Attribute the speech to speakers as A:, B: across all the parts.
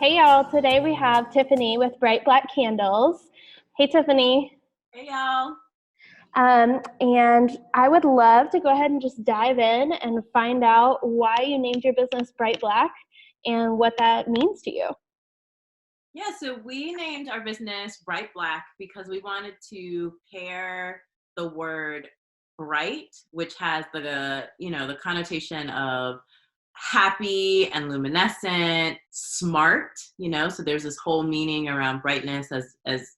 A: Hey y'all, today we have Tiffany with Bright Black Candles. Hey Tiffany.
B: Hey y'all.
A: And I would love to go ahead and just dive in and find out why you named your business Bright Black and what that means to you.
B: Yeah, so we named our business Bright Black because we wanted to pair the word bright, which has the connotation of happy and luminescent, smart, so there's this whole meaning around brightness as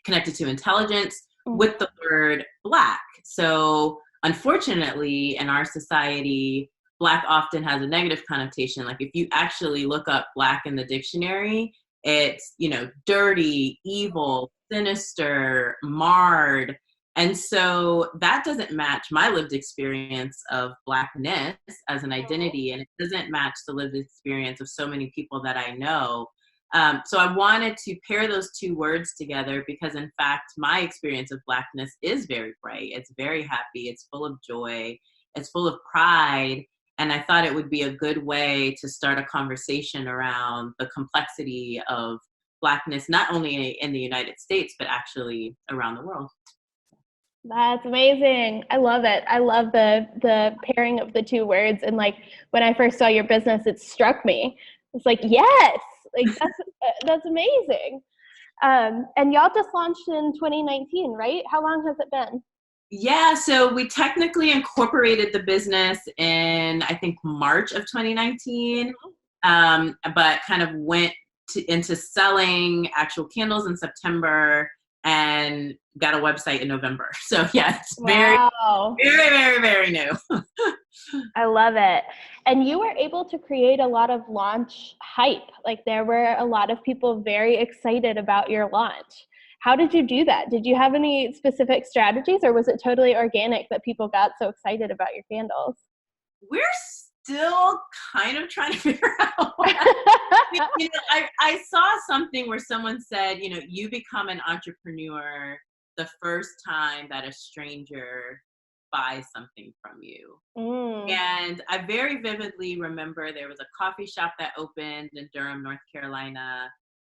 B: connected to intelligence with the word black. So unfortunately, in our society, black often has a negative connotation. Like if you actually look up black in the dictionary, it's, dirty, evil, sinister, marred. And so that doesn't match my lived experience of Blackness as an identity, and it doesn't match the lived experience of so many people that I know. So I wanted to pair those two words together because, in fact, my experience of Blackness is very bright. It's very happy. It's full of joy. It's full of pride. And I thought it would be a good way to start a conversation around the complexity of Blackness, not only in the United States, but actually around the world.
A: That's amazing. I love it. I love the pairing of the two words. And like when I first saw your business, it struck me. It's like, yes, like that's amazing. And y'all just launched in 2019, right? How long has it been?
B: Yeah, so we technically incorporated the business in, I think, March of 2019, but kind of went into selling actual candles in September and got a website in November. So yeah, it's very, very, very new.
A: I love it. And you were able to create a lot of launch hype. Like there were a lot of people very excited about your launch. How did you do that? Did you have any specific strategies, or was it totally organic that people got so excited about your candles?
B: We're still kind of trying to figure out. I saw something where someone said, you become an entrepreneur the first time that a stranger buys something from you. And I very vividly remember there was a coffee shop that opened in Durham, North Carolina.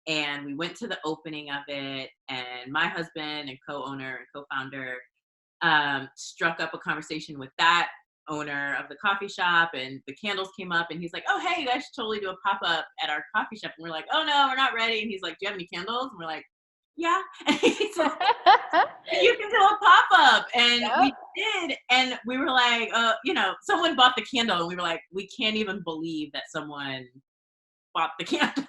B: And we went to the opening of it, and my husband and co-owner and co-founder struck up a conversation with that owner of the coffee shop, and the candles came up, and he's like, oh, hey, you guys should totally do a pop-up at our coffee shop. And we're like, oh, no, we're not ready. And he's like, do you have any candles? And we're like, yeah. And he's like, you can do a pop-up. And we did. And we were like, someone bought the candle, and we were like, we can't even believe that someone bought the candle.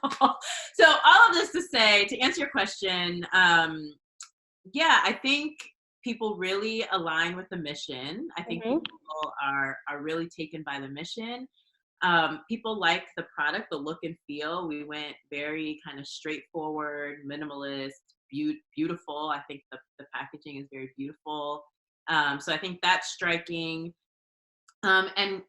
B: So all of this to say, to answer your question, I think people really align with the mission. I think people are really taken by the mission. People like the product, the look and feel. We went very kind of straightforward, minimalist, beautiful. I think the packaging is very beautiful. So I think that's striking. And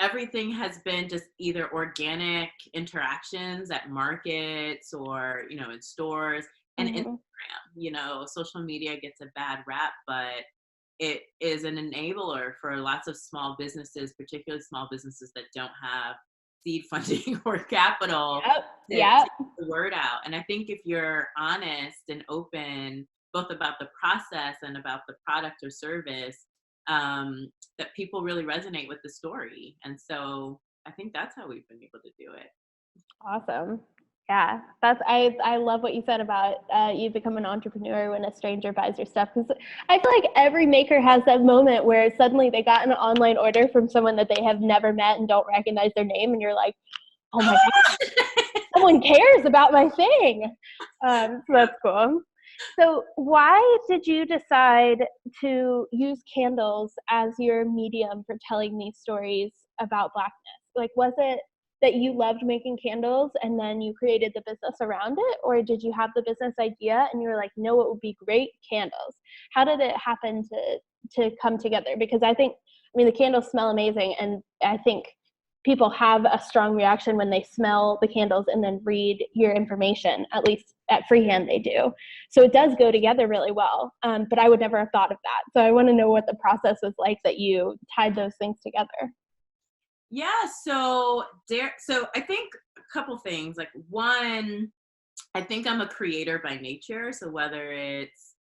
B: everything has been just either organic interactions at markets or, in stores, and Instagram. Social media gets a bad rap, but it is an enabler for lots of small businesses, particularly small businesses that don't have seed funding or capital to get the word out. And I think if you're honest and open, both about the process and about the product or service, that people really resonate with the story. And so I think that's how we've been able to do it.
A: Awesome. Yeah, I love what you said about you become an entrepreneur when a stranger buys your stuff, because I feel like every maker has that moment where suddenly they got an online order from someone that they have never met and don't recognize their name, and you're like, oh my gosh, someone cares about my thing. So that's cool. So why did you decide to use candles as your medium for telling these stories about Blackness? Like, was it that you loved making candles and then you created the business around it? Or did you have the business idea and you were like, no, it would be great candles? How did it happen to come together? Because the candles smell amazing. And I think people have a strong reaction when they smell the candles and then read your information. At least at Freehand they do. So it does go together really well. But I would never have thought of that. So I want to know what the process was like that you tied those things together.
B: Yeah, so I think a couple things. Like one, I think I'm a creator by nature. So whether it's,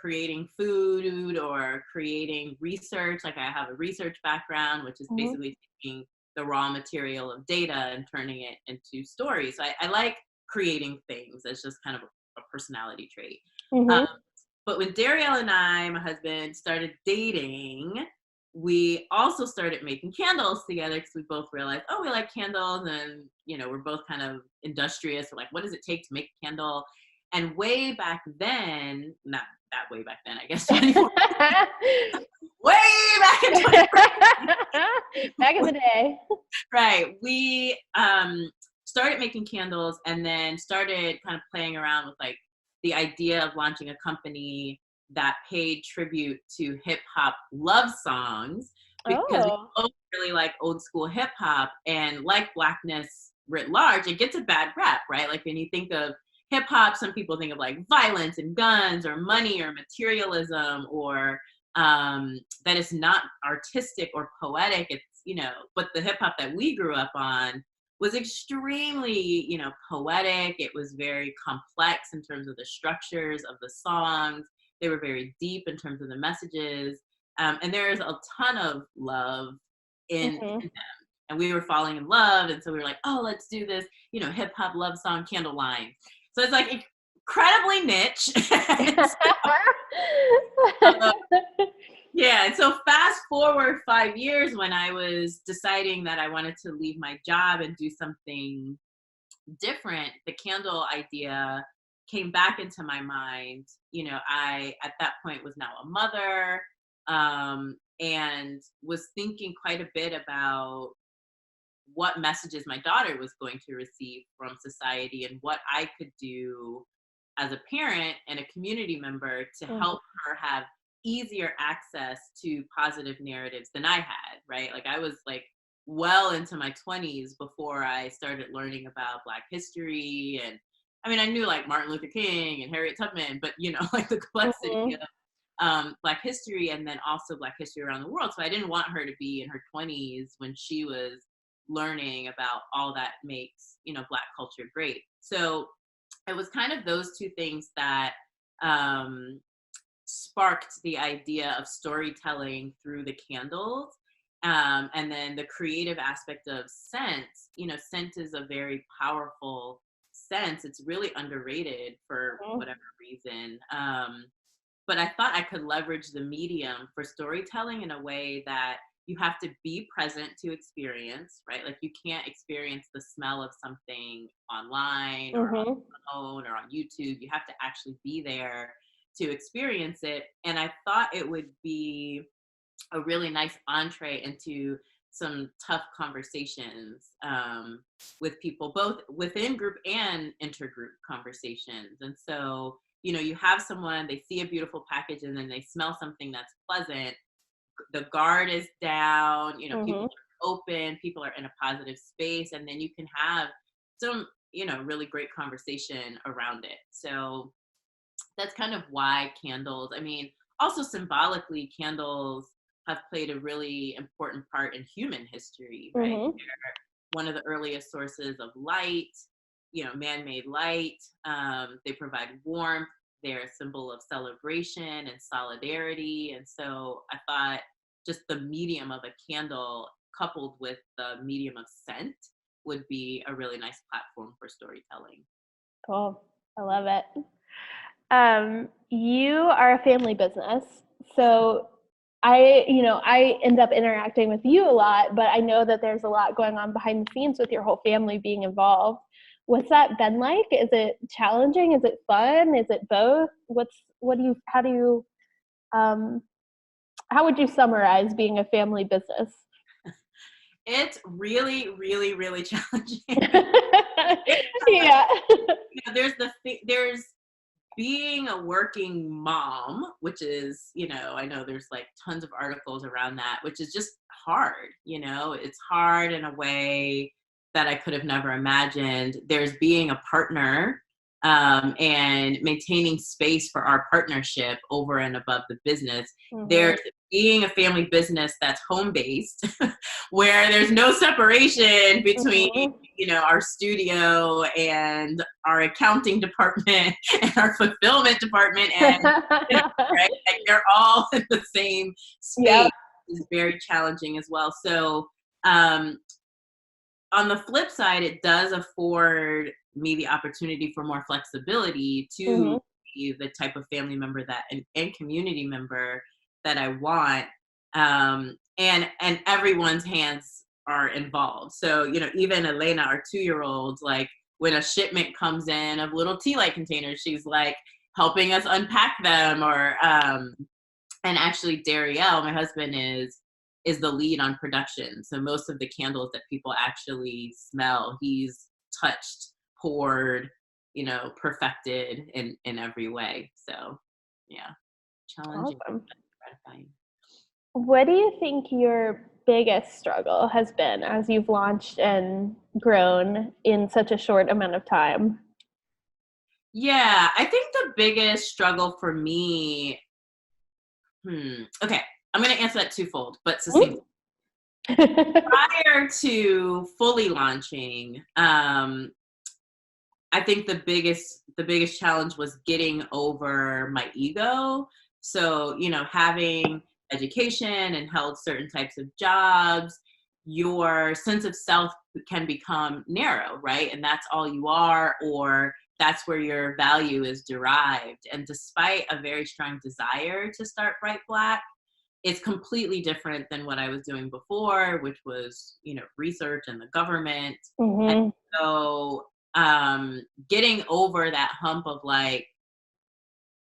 B: creating food or creating research, like I have a research background, which is basically taking the raw material of data and turning it into stories. So I like creating things. It's just kind of a personality trait. But when Dariel and I, my husband, started dating, we also started making candles together because we both realized, oh, we like candles, and we're both kind of industrious. We're like, what does it take to make a candle? And way back then, not that way back then, I guess, 24, way back in 24,
A: back in the day,
B: right? We started making candles, and then started kind of playing around with like the idea of launching a company that paid tribute to hip hop love songs, because we both really like old school hip hop, and like Blackness writ large, it gets a bad rap, right? Like when you think of hip hop, some people think of like violence and guns or money or materialism, or that it's not artistic or poetic. It's, but the hip hop that we grew up on was extremely, poetic. It was very complex in terms of the structures of the songs. They were very deep in terms of the messages. And there's a ton of love in them. And we were falling in love. And so we were like, oh, let's do this, hip hop love song candle line. So it's like incredibly niche. Yeah. And so fast forward 5 years, when I was deciding that I wanted to leave my job and do something different, the candle idea came back into my mind. I, at that point, was now a mother, and was thinking quite a bit about what messages my daughter was going to receive from society, and what I could do as a parent and a community member to help her have easier access to positive narratives than I had, right? Like I was like well into my 20s before I started learning about Black history. And I mean, I knew like Martin Luther King and Harriet Tubman, but like the complexity of Black history, and then also Black history around the world. So I didn't want her to be in her 20s when she was learning about all that makes, Black culture great. So it was kind of those two things that sparked the idea of storytelling through the candles. And then the creative aspect of scent. Scent is a very powerful sense. It's really underrated for whatever reason. But I thought I could leverage the medium for storytelling in a way that you have to be present to experience, right? Like you can't experience the smell of something online or on the phone or on YouTube. You have to actually be there to experience it. And I thought it would be a really nice entree into some tough conversations with people, both within group and intergroup conversations. And so, you have someone, they see a beautiful package and then they smell something that's pleasant. The guard is down, people are open, people are in a positive space, and then you can have some, really great conversation around it. So that's kind of why candles, I mean, also symbolically, candles have played a really important part in human history, right? They're one of the earliest sources of light, man-made light. They provide warmth. They're a symbol of celebration and solidarity. And so I thought just the medium of a candle coupled with the medium of scent would be a really nice platform for storytelling.
A: Cool. I love it. You are a family business. So I end up interacting with you a lot, but I know that there's a lot going on behind the scenes with your whole family being involved. What's that been like? Is it challenging? Is it fun? Is it both? How would you summarize being a family business?
B: It's really, really, really challenging.
A: Yeah.
B: There's being a working mom, which is, I know there's like tons of articles around that, which is just hard. It's hard in a way that I could have never imagined. There's being a partner, and maintaining space for our partnership over and above the business.
A: Mm-hmm.
B: There's being a family business that's home-based, where there's no separation between,
A: Mm-hmm.
B: you know, our studio and our accounting department and our fulfillment department, and you know, right, like they're all in the same space.
A: Yep.
B: Is very challenging as well. So on the flip side, it does afford me the opportunity for more flexibility to
A: Mm-hmm.
B: be the type of family member that and community member that I want. And everyone's hands are involved. So, you know, even Elena, our 2-year-old, like when a shipment comes in of little tea light containers, she's like helping us unpack them, or and actually Dariel, my husband, is the lead on production. So most of the candles that people actually smell, he's touched, poured, you know, perfected in every way. So yeah, challenging,
A: Awesome.
B: gratifying.
A: What do you think your biggest struggle has been as you've launched and grown in such a short amount of time?
B: Yeah, I think the biggest struggle for me, okay, I'm going to answer that twofold, but succinct. Prior to fully launching, I think the biggest challenge was getting over my ego. So, you know, having education and held certain types of jobs, your sense of self can become narrow, right? And that's all you are, or that's where your value is derived. And despite a very strong desire to start Bright Black, it's completely different than what I was doing before, which was, you know, research and the government.
A: Mm-hmm.
B: And so getting over that hump of like,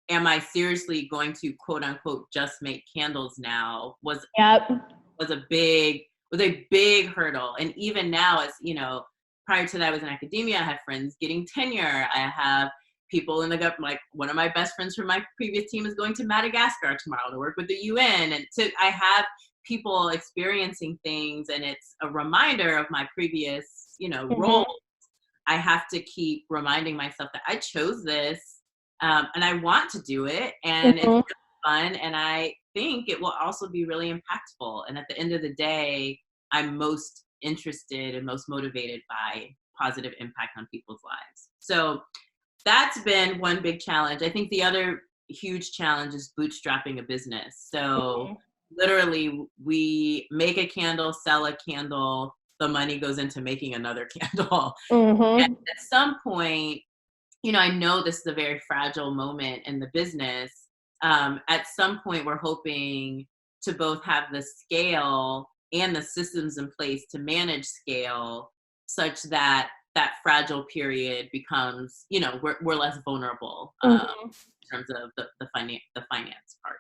B: am I seriously going to quote unquote just make candles now
A: Yep.
B: was a big hurdle. And even now, as you know, prior to that I was in academia, I had friends getting tenure. I have people in the government, like one of my best friends from my previous team is going to Madagascar tomorrow to work with the UN. And so I have people experiencing things, and it's a reminder of my previous, you know, role. I have to keep reminding myself that I chose this, and I want to do it, and it's really fun, and I think it will also be really impactful. And at the end of the day, I'm most interested and most motivated by positive impact on people's lives. So that's been one big challenge. I think the other huge challenge is bootstrapping a business. So literally, we make a candle, sell a candle, the money goes into making another candle. And at some point, you know, I know this is a very fragile moment in the business. At some point, we're hoping to both have the scale and the systems in place to manage scale, such that that fragile period becomes, you know, we're less vulnerable in terms of the finance part.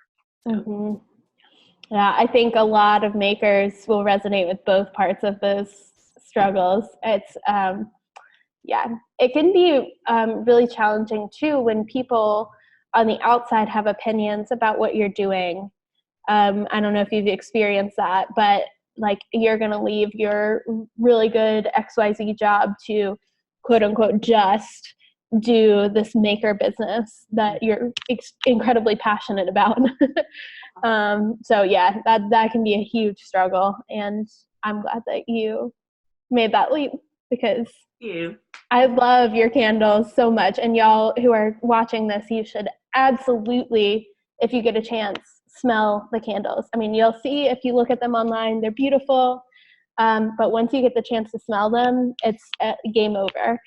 B: So.
A: Yeah, I think a lot of makers will resonate with both parts of those struggles. It's yeah, it can be really challenging too when people on the outside have opinions about what you're doing. I don't know if you've experienced that, but like you're going to leave your really good XYZ job to quote unquote just do this maker business that you're incredibly passionate about. So yeah, that can be a huge struggle, and I'm glad that you made that leap, because I love your candles so much, and y'all who are watching this, you should absolutely, if you get a chance, smell the candles. I mean, you'll see if you look at them online, they're beautiful, but once you get the chance to smell them, it's game over.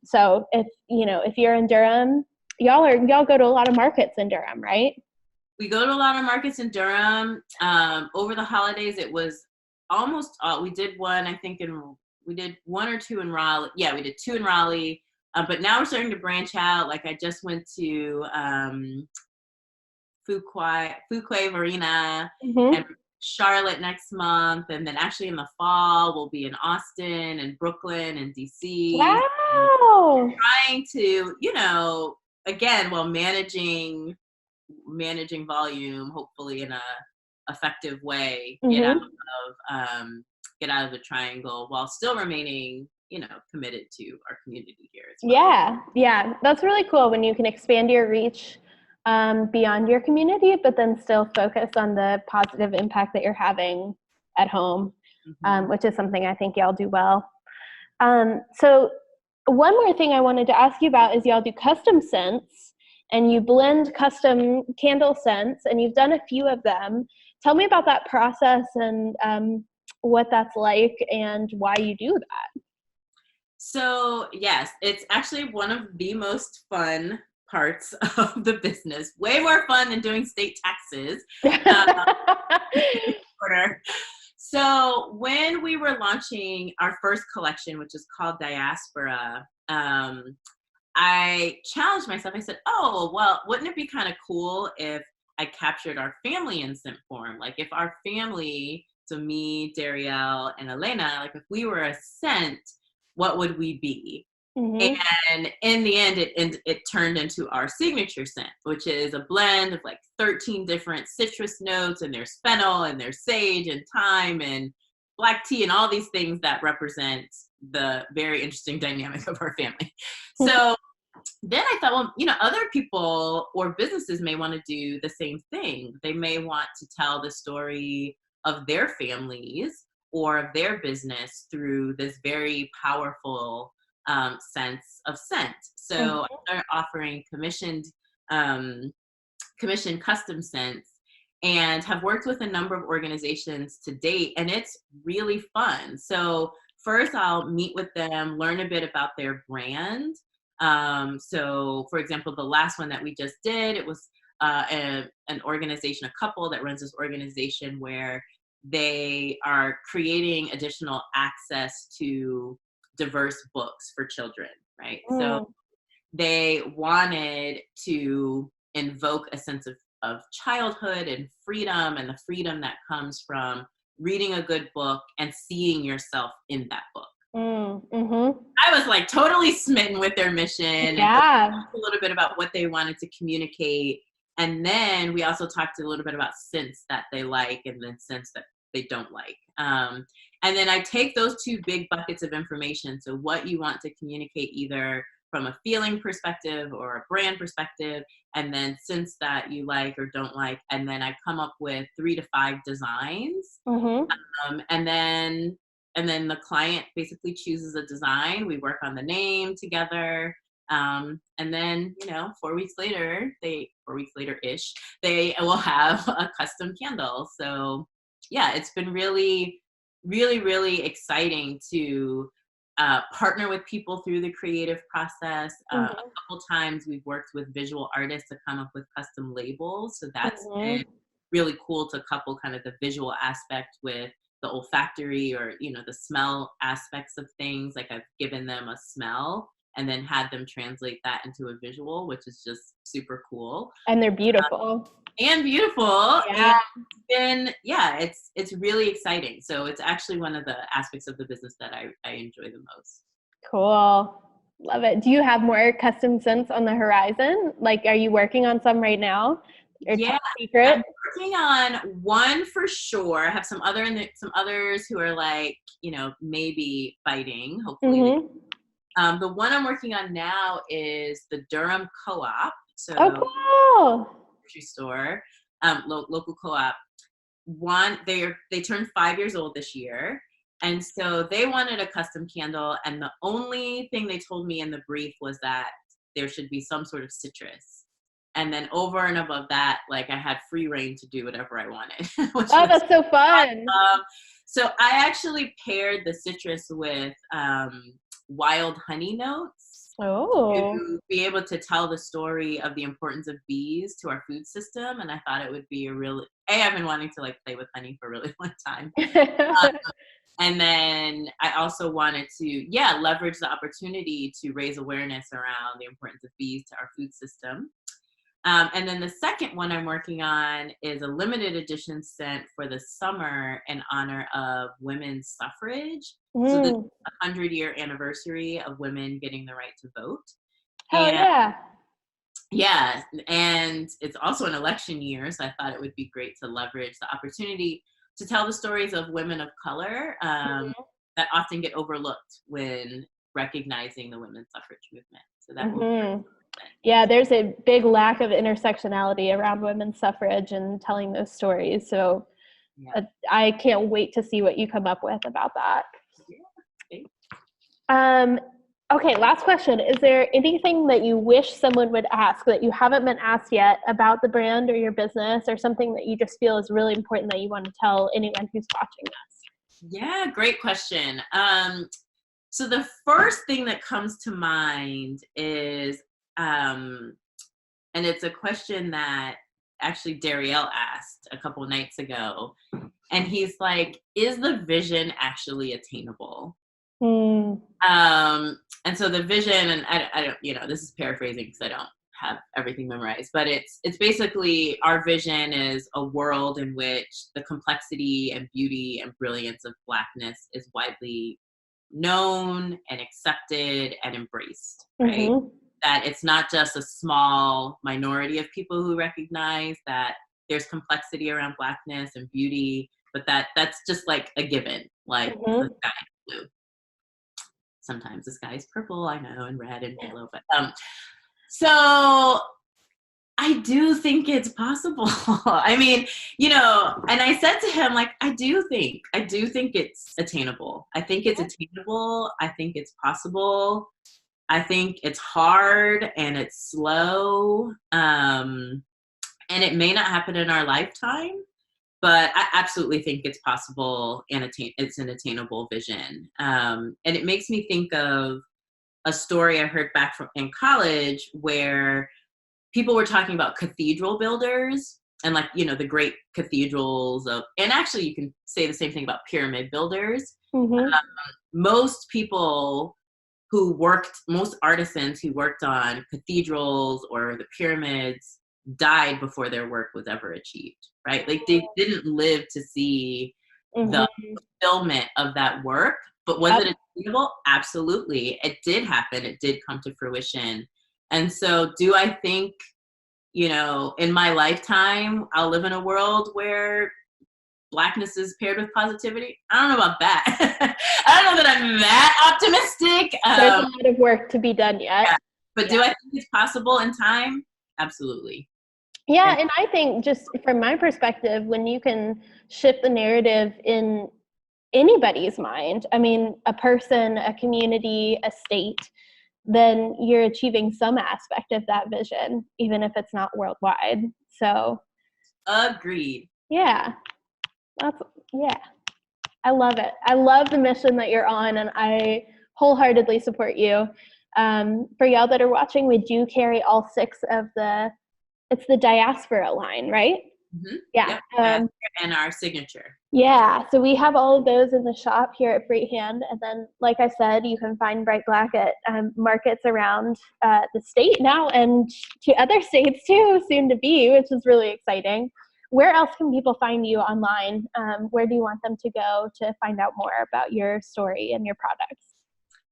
A: So if you're in Durham, y'all go to a lot of markets in Durham, right?
B: We go to a lot of markets in Durham. Over the holidays, it was almost all. We did one, I think, we did one or two in Raleigh. Yeah, we did 2 in Raleigh. But now we're starting to branch out. Like I just went to Fuquay Marina and Charlotte next month, and then actually in the fall we'll be in Austin and Brooklyn and DC.
A: Wow!
B: Trying to, you know, again, while managing volume, hopefully in a effective way, get out of the triangle while still remaining committed to our community here as
A: well. Yeah, that's really cool when you can expand your reach beyond your community, but then still focus on the positive impact that you're having at home, which is something I think y'all do well. So one more thing I wanted to ask you about is y'all do custom scents, and you blend custom candle scents, and you've done a few of them. Tell me about that process and what that's like and why you do that.
B: So yes, it's actually one of the most fun parts of the business. Way more fun than doing state taxes. So when we were launching our first collection, which is called Diaspora, I challenged myself. I said, oh, well, wouldn't it be kind of cool if I captured our family in scent form? Like if our family, so me, Darielle, and Elena, like if we were a scent, what would we be? And in the end, it turned into our signature scent, which is a blend of like 13 different citrus notes, and there's fennel, and there's sage, and thyme, and black tea, and all these things that represent the very interesting dynamic of our family. So then I thought, well, other people or businesses may want to do the same thing. They may want to tell the story of their families or of their business through this very powerful sense of scent. So I started offering commissioned custom scents, and have worked with a number of organizations to date, and it's really fun. So first I'll meet with them, learn a bit about their brand. So for example, the last one that we just did, it was an organization, a couple that runs this organization where they are creating additional access to diverse books for children, right? So they wanted to invoke a sense of childhood and freedom, and the freedom that comes from reading a good book and seeing yourself in that book. I was like totally smitten with their mission, and a little bit about what they wanted to communicate. And then we also talked a little bit about scents that they like and then scents that they don't like. And then I take those two big buckets of information. So what you want to communicate either from a feeling perspective or a brand perspective, and then scents that you like or don't like. And then I come up with 3 to 5 designs. And then the client basically chooses a design. We work on the name together. And then, 4 weeks later-ish, they will have a custom candle. So yeah, it's been really, really, really exciting to partner with people through the creative process. A couple times we've worked with visual artists to come up with custom labels. So that's been really cool to couple kind of the visual aspect with the olfactory or, the smell aspects of things. Like I've given them a smell and then had them translate that into a visual, which is just super cool.
A: And they're beautiful.
B: Yeah. And it's really exciting. So it's actually one of the aspects of the business that I enjoy the most.
A: Cool. Love it. Do you have more custom scents on the horizon? Like, are you working on some right now? Or top secret?
B: I'm working on one for sure. I have some others who are like, maybe biting, hopefully. The one I'm working on now is the Durham Co-op. So
A: cool.
B: Grocery store, local co-op. They turned 5 years old this year, and so they wanted a custom candle, and the only thing they told me in the brief was that there should be some sort of citrus, and then over and above that, like I had free reign to do whatever I wanted.
A: That's so fun.
B: So I actually paired the citrus with wild honey notes. To be able to tell the story of the importance of bees to our food system. And I thought it would be I've been wanting to play with honey for a really long time. And then I also wanted to, leverage the opportunity to raise awareness around the importance of bees to our food system. And then the second one I'm working on is a limited edition scent for the summer in honor of women's suffrage. So this is a 100-year anniversary of women getting the right to vote. Yeah, and it's also an election year, so I thought it would be great to leverage the opportunity to tell the stories of women of color that often get overlooked when recognizing the women's suffrage movement. So that
A: mm-hmm. Yeah, there's a big lack of intersectionality around women's suffrage and telling those stories. So I can't wait to see what you come up with about that. Okay, last question. Is there anything that you wish someone would ask that you haven't been asked yet about the brand or your business, or something that you just feel is really important that you want to tell anyone who's watching this?
B: Yeah, great question. So the first thing that comes to mind is, and it's a question that actually Darielle asked a couple of nights ago. And he's like, is the vision actually attainable? And so the vision, and I don't, you know, this is paraphrasing because I don't have everything memorized, but it's basically, our vision is a world in which the complexity and beauty and brilliance of Blackness is widely known and accepted and embraced, right? Mm-hmm. That it's not just a small minority of people who recognize that there's complexity around Blackness and beauty, but that's just like a given, like mm-hmm. the sky is blue. Sometimes the sky is purple, I know, and red and yellow, but so I do think it's possible. I mean, you know, and I said to him, like, I do think it's attainable. I think it's attainable. I think it's possible. I think it's hard and it's slow. And it may not happen in our lifetime, but I absolutely think it's possible, and it's an attainable vision. And it makes me think of a story I heard back from in college where people were talking about cathedral builders and, like, you know, the great cathedrals of, and actually you can say the same thing about pyramid builders. Mm-hmm. Most artisans who worked on cathedrals or the pyramids died before their work was ever achieved, right? Like, they didn't live to see mm-hmm. the fulfillment of that work. But was it achievable? Absolutely. It did happen. It did come to fruition. And so do I think, you know, in my lifetime, I'll live in a world where Blackness is paired with positivity? I don't know about that. I don't know that I'm that optimistic.
A: There's a lot of work to be done yet.
B: Yeah. But do I think it's possible in time? Absolutely.
A: Yeah, and I think, just from my perspective, when you can shift the narrative in anybody's mind, I mean, a person, a community, a state, then you're achieving some aspect of that vision, even if it's not worldwide. So
B: agreed.
A: Yeah. I love it. I love the mission that you're on, and I wholeheartedly support you. For y'all that are watching, we do carry all 6 of it's the diaspora line, right? Mm-hmm. Yeah.
B: Yep. And our signature.
A: Yeah. So we have all of those in the shop here at Freehand. And then, like I said, you can find Bright Black at markets around the state now, and to other states too, soon to be, which is really exciting. Where else can people find you online? Where do you want them to go to find out more about your story and your products?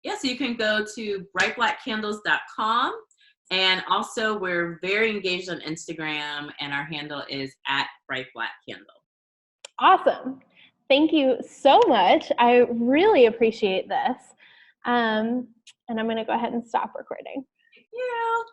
B: Yeah, so you can go to brightblackcandles.com. And also, we're very engaged on Instagram, and our handle is @brightblackcandle.
A: Awesome. Thank you so much. I really appreciate this. And I'm going to go ahead and stop recording.
B: Thank you.